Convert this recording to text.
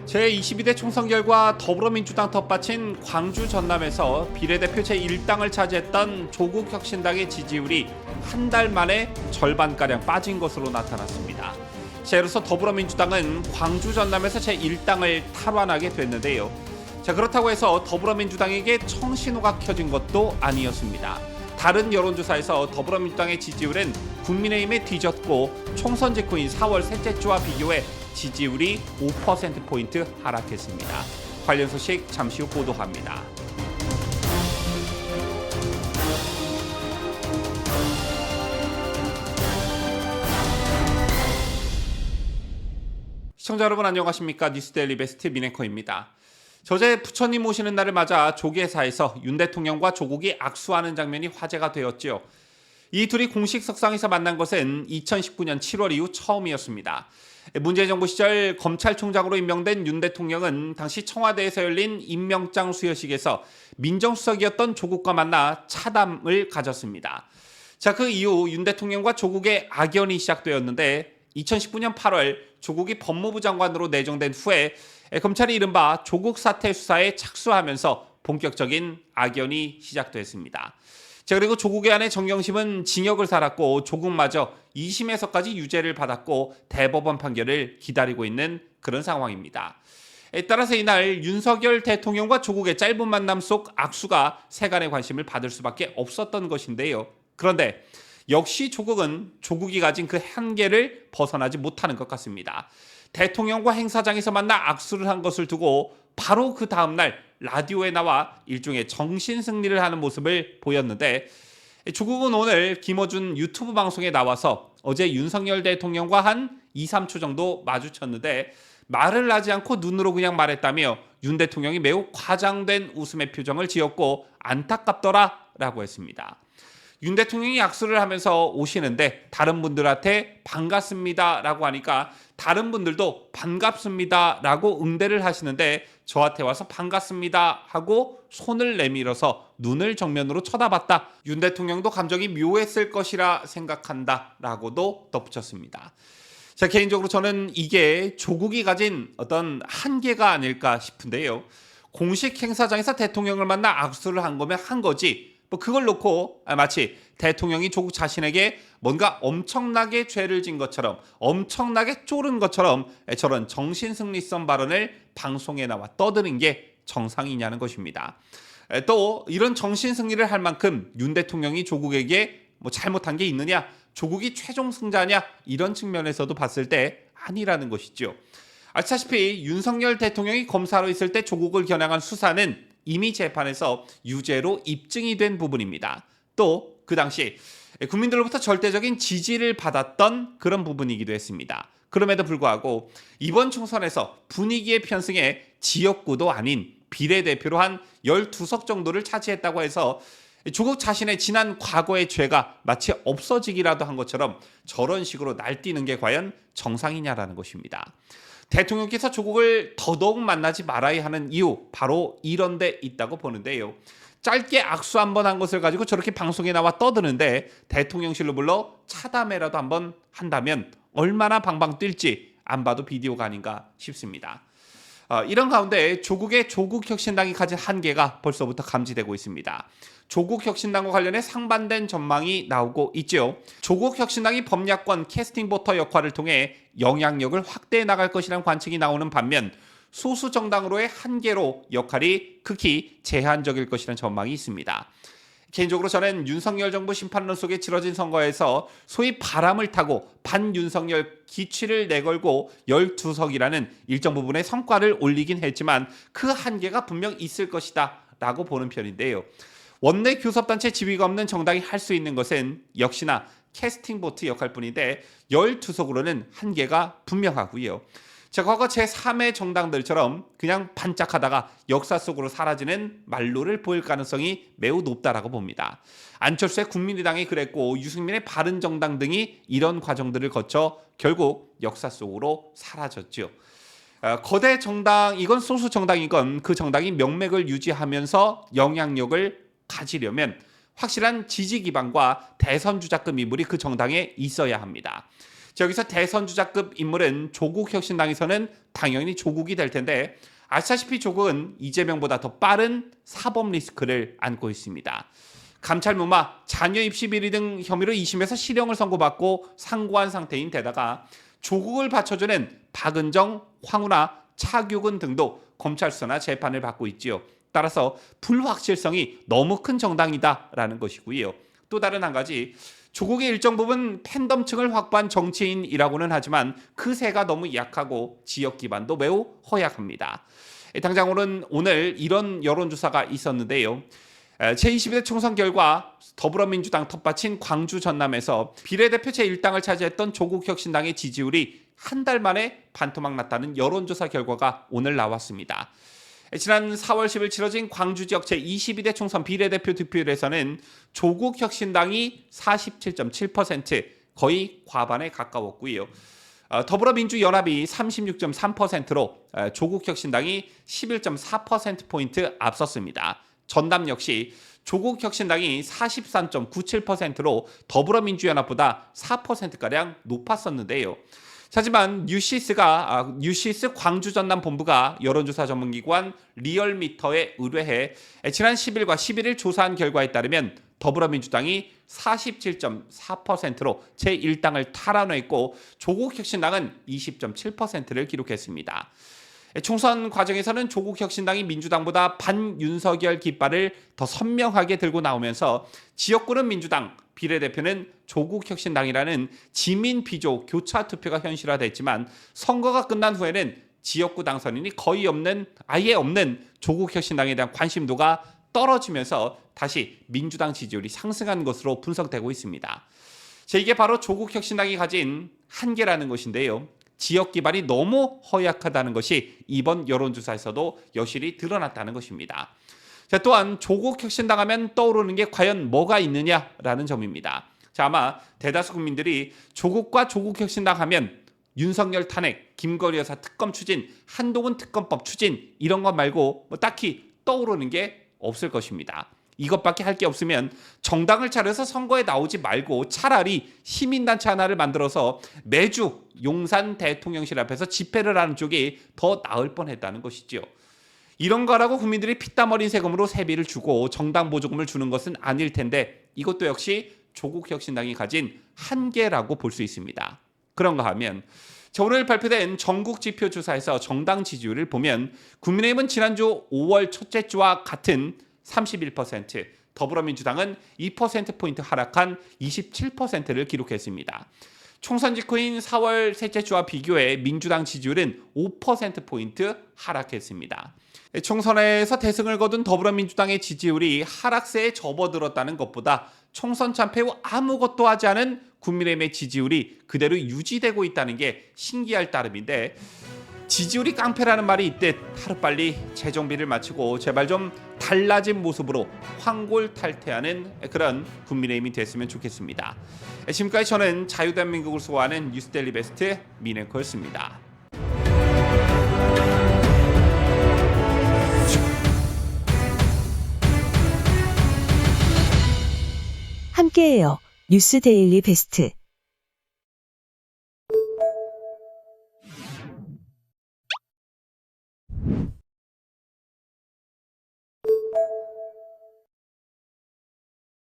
제22대 총선 결과 더불어민주당 텃밭인 광주 전남에서 비례대표 제1당을 차지했던 조국혁신당의 지지율이 한 달 만에 절반가량 빠진 것으로 나타났습니다. 이로써 더불어민주당은 광주 전남에서 제1당을 탈환하게 됐는데요. 그렇다고 해서 더불어민주당에게 청신호가 켜진 것도 아니었습니다. 다른 여론조사에서 더불어민주당의 지지율은 국민의힘에 뒤졌고 총선 직후인 4월 셋째 주와 비교해 지지율이 5%포인트 하락했습니다. 관련 소식 잠시 후 보도합니다. 시청자 여러분 안녕하십니까? 뉴스데일리 베스트 민앵커입니다. 저제 부처님 오시는 날을 맞아 조계사에서 윤 대통령과 조국이 악수하는 장면이 화제가 되었지요. 이 둘이 공식 석상에서 만난 것은 2019년 7월 이후 처음이었습니다. 문재인 정부 시절 검찰총장으로 임명된 윤 대통령은 당시 청와대에서 열린 임명장 수여식에서 민정수석이었던 조국과 만나 차담을 가졌습니다. 그 이후 윤 대통령과 조국의 악연이 시작되었는데 2019년 8월 조국이 법무부 장관으로 내정된 후에 검찰이 이른바 조국 사태 수사에 착수하면서 본격적인 악연이 시작됐습니다. 그리고 조국의 아내 정경심은 징역을 살았고 조국마저 2심에서까지 유죄를 받았고 대법원 판결을 기다리고 있는 그런 상황입니다. 따라서 이날 윤석열 대통령과 조국의 짧은 만남 속 악수가 세간의 관심을 받을 수밖에 없었던 것인데요. 그런데 역시 조국은 조국이 가진 그 한계를 벗어나지 못하는 것 같습니다. 대통령과 행사장에서 만나 악수를 한 것을 두고 바로 그 다음날 라디오에 나와 일종의 정신승리를 하는 모습을 보였는데 조국은 오늘 김어준 유튜브 방송에 나와서 어제 윤석열 대통령과 한 2, 3초 정도 마주쳤는데 말을 하지 않고 눈으로 그냥 말했다며 윤 대통령이 매우 과장된 웃음의 표정을 지었고 안타깝더라 라고 했습니다. 윤 대통령이 악수를 하면서 오시는데 다른 분들한테 반갑습니다 라고 하니까 다른 분들도 반갑습니다 라고 응대를 하시는데 저한테 와서 반갑습니다 하고 손을 내밀어서 눈을 정면으로 쳐다봤다. 윤 대통령도 감정이 묘했을 것이라 생각한다 라고도 덧붙였습니다. 개인적으로 저는 이게 조국이 가진 어떤 한계가 아닐까 싶은데요. 공식 행사장에서 대통령을 만나 악수를 한 거면 한 거지 그걸 놓고 마치 대통령이 조국 자신에게 뭔가 엄청나게 죄를 진 것처럼 엄청나게 쫄은 것처럼 저런 정신승리성 발언을 방송에 나와 떠드는 게 정상이냐는 것입니다. 또 이런 정신승리를 할 만큼 윤 대통령이 조국에게 잘못한 게 있느냐, 조국이 최종 승자냐 이런 측면에서도 봤을 때 아니라는 것이죠. 아시다시피 윤석열 대통령이 검사로 있을 때 조국을 겨냥한 수사는 이미 재판에서 유죄로 입증이 된 부분입니다. 또 그 당시 국민들로부터 절대적인 지지를 받았던 그런 부분이기도 했습니다. 그럼에도 불구하고 이번 총선에서 분위기의 편승에 지역구도 아닌 비례대표로 한 12석 정도를 차지했다고 해서 조국 자신의 지난 과거의 죄가 마치 없어지기라도 한 것처럼 저런 식으로 날뛰는 게 과연 정상이냐라는 것입니다. 대통령께서 조국을 더더욱 만나지 말아야 하는 이유 바로 이런 데 있다고 보는데요. 짧게 악수 한번 한 것을 가지고 저렇게 방송에 나와 떠드는데 대통령실로 불러 차담회라도 한번 한다면 얼마나 방방 뛸지 안 봐도 비디오가 아닌가 싶습니다. 이런 가운데 조국의 조국혁신당이 가진 한계가 벌써부터 감지되고 있습니다. 조국혁신당과 관련해 상반된 전망이 나오고 있죠. 조국혁신당이 범야권 캐스팅보터 역할을 통해 영향력을 확대해 나갈 것이라는 관측이 나오는 반면 소수 정당으로의 한계로 역할이 극히 제한적일 것이라는 전망이 있습니다. 개인적으로 저는 윤석열 정부 심판론 속에 치러진 선거에서 소위 바람을 타고 반윤석열 기취를 내걸고 12석이라는 일정 부분의 성과를 올리긴 했지만 그 한계가 분명 있을 것이다 라고 보는 편인데요. 원내 교섭단체 지위가 없는 정당이 할 수 있는 것은 역시나 캐스팅보트 역할뿐인데 12석으로는 한계가 분명하고요. 과거 제3의 정당들처럼 그냥 반짝하다가 역사 속으로 사라지는 말로를 보일 가능성이 매우 높다라고 봅니다. 안철수의 국민의당이 그랬고 유승민의 바른정당 등이 이런 과정들을 거쳐 결국 역사 속으로 사라졌죠. 거대 정당, 이건 소수 정당이건 그 정당이 명맥을 유지하면서 영향력을 가지려면 확실한 지지 기반과 대선 주자급 인물이 그 정당에 있어야 합니다. 여기서 대선주자급 인물은 조국혁신당에서는 당연히 조국이 될 텐데 아시다시피 조국은 이재명보다 더 빠른 사법 리스크를 안고 있습니다. 감찰 무마, 자녀 입시 비리 등 혐의로 2심에서 실형을 선고받고 상고한 상태인 데다가 조국을 받쳐주는 박은정, 황운하, 차규근 등도 검찰 수사나 재판을 받고 있지요. 따라서 불확실성이 너무 큰 정당이다라는 것이고요. 또 다른 한 가지, 조국의 일정 부분 팬덤층을 확보한 정치인이라고는 하지만 그 세가 너무 약하고 지역 기반도 매우 허약합니다. 당장 오늘 이런 여론조사가 있었는데요. 제22대 총선 결과 더불어민주당 텃밭인 광주 전남에서 비례대표 제1당을 차지했던 조국혁신당의 지지율이 한 달 만에 반토막 났다는 여론조사 결과가 오늘 나왔습니다. 지난 4월 10일 치러진 광주 지역 제22대 총선 비례대표 득표율에서는 조국혁신당이 47.7%, 거의 과반에 가까웠고요. 더불어민주연합이 36.3%로 조국혁신당이 11.4%포인트 앞섰습니다. 전남 역시 조국혁신당이 43.97%로 더불어민주연합보다 4%가량 높았었는데요. 하지만 뉴시스 광주 전남 본부가 여론조사 전문기관 리얼미터에 의뢰해 지난 10일과 11일 조사한 결과에 따르면 더불어민주당이 47.4%로 제1당을 탈환했고 조국혁신당은 20.7%를 기록했습니다. 총선 과정에서는 조국혁신당이 민주당보다 반윤석열 깃발을 더 선명하게 들고 나오면서 지역구는 민주당, 비례대표는 조국혁신당이라는 지민 비조 교차 투표가 현실화됐지만 선거가 끝난 후에는 지역구 당선인이 아예 없는 조국혁신당에 대한 관심도가 떨어지면서 다시 민주당 지지율이 상승한 것으로 분석되고 있습니다. 이게 바로 조국혁신당이 가진 한계라는 것인데요. 지역 기반이 너무 허약하다는 것이 이번 여론조사에서도 여실히 드러났다는 것입니다. 또한 조국혁신당 하면 떠오르는 게 과연 뭐가 있느냐라는 점입니다. 아마 대다수 국민들이 조국과 조국혁신당 하면 윤석열 탄핵, 김건희 여사 특검 추진, 한동훈 특검법 추진 이런 것 말고 딱히 떠오르는 게 없을 것입니다. 이것밖에 할 게 없으면 정당을 차려서 선거에 나오지 말고 차라리 시민단체 하나를 만들어서 매주 용산 대통령실 앞에서 집회를 하는 쪽이 더 나을 뻔했다는 것이죠. 이런 거라고 국민들이 피땀 어린 세금으로 세비를 주고 정당 보조금을 주는 것은 아닐 텐데 이것도 역시 조국혁신당이 가진 한계라고 볼 수 있습니다. 그런가 하면 오늘 발표된 전국지표조사에서 정당 지지율을 보면 국민의힘은 지난주 5월 첫째 주와 같은 31%, 더불어민주당은 2%포인트 하락한 27%를 기록했습니다. 총선 직후인 4월 셋째 주와 비교해 민주당 지지율은 5%포인트 하락했습니다. 총선에서 대승을 거둔 더불어민주당의 지지율이 하락세에 접어들었다는 것보다 총선 참패 후 아무것도 하지 않은 국민의힘의 지지율이 그대로 유지되고 있다는 게 신기할 따름인데 지지율이 깡패라는 말이 있듯 하루빨리 재정비를 마치고 제발 좀 달라진 모습으로 황골탈퇴하는 그런 국민의힘이 됐으면 좋겠습니다. 지금까지 저는 자유대한민국을 수호하는 뉴스데일리 베스트 민앵커였습니다. 함께해요. 뉴스데일리 베스트.